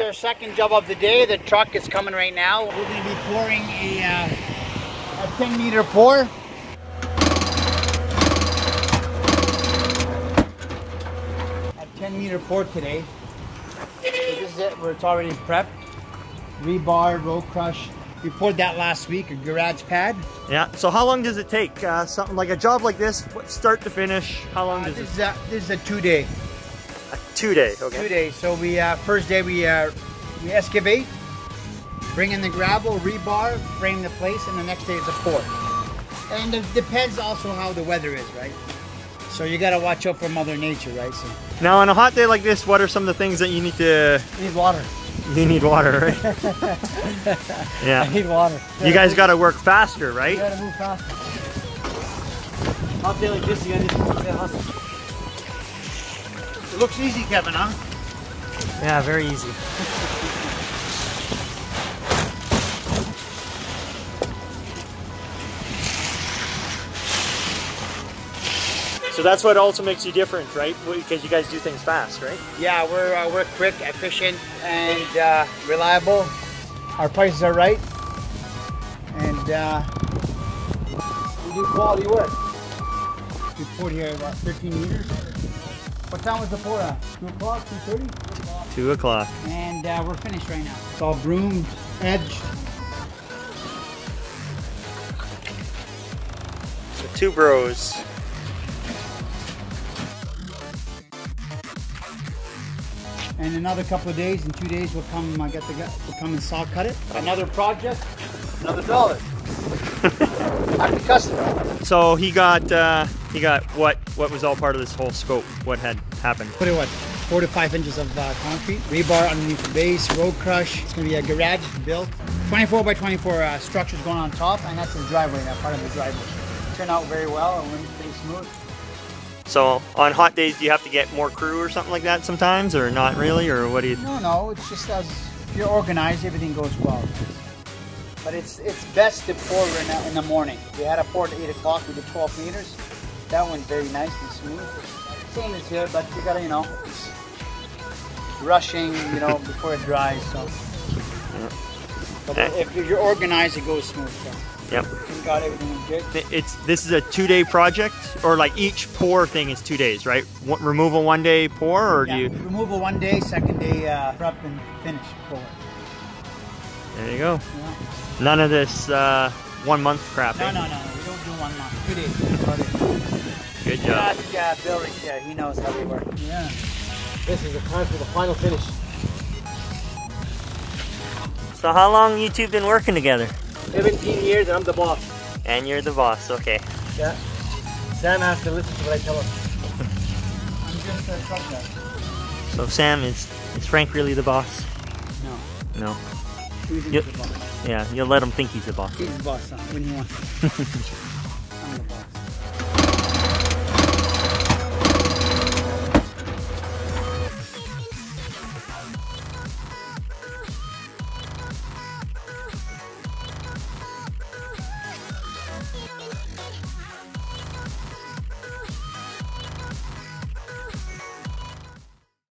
Our second job of the day. The truck is coming right now. We're going to be pouring a 10-meter pour. A 10-meter pour today. So this is it. It's already prepped. Rebar, road crush. We poured that last week, a garage pad. Yeah. So how long does it take? Something like a job like this, start to finish, how long does this is a 2-day. A 2-day, okay. 2 days. So we first day we excavate, bring in the gravel, rebar, frame the place, and the next day is a pour. And it depends also how the weather is, right? So you gotta watch out for Mother Nature, right? So now on a hot day like this, what are some of the things that you need to... You need water. You need water, right? Yeah. I need water. You guys gotta work faster, right? You gotta move faster. Hot day like this, you gotta hustle. It looks easy, Kevin, huh? Yeah, very easy. So that's what also makes you different, right? Because you guys do things fast, right? Yeah, we're quick, efficient, and reliable. Our prices are right, and we do quality work. We poured here about 13 meters. What time was the pour at? 2 o'clock, 2:30? 2 o'clock. And we're finished right now. It's all broomed, edged. So 2 bros. And another couple of days, in 2 days, we'll come we'll come and saw cut it. Another project, another dollar. Happy customer. So he got what was all part of this whole scope? What had happened? Put it 4 to 5 inches of concrete, rebar underneath the base, road crush. It's going to be a garage built, 24 by 24 structures going on top, and that's the driveway. That part of the driveway turned out very well and went pretty smooth. So on hot days, do you have to get more crew or something like that sometimes, or not really, or what do you? No. It's just as if you're organized, everything goes well. But it's best to pour in the morning. We had a pour at 8 o'clock. We did 12 meters. That went very nice and smooth. Same as here, but you gotta, it's rushing, before it dries. So, yeah. But if you're organized, it goes smooth. So. Yep. We got everything good. This is a 2-day project, or like each pour thing is 2 days, right? Removal 1 day pour, or do you? Removal 1 day, second day prep and finish pour. There you go. Yeah. None of this 1 month crap. No. We don't do 1 month. 2 days. Good job. Bill right there. He knows how they work. Yeah. This is the time for the final finish. So how long you two been working together? 17 years and I'm the boss. And you're the boss, okay. Yeah. Sam has to listen to what I tell him. I'm just a truck guy. So Sam, is Frank really the boss? No. No. Who's the boss? Yeah, you'll let him think he's the boss. He's the boss, when he wants.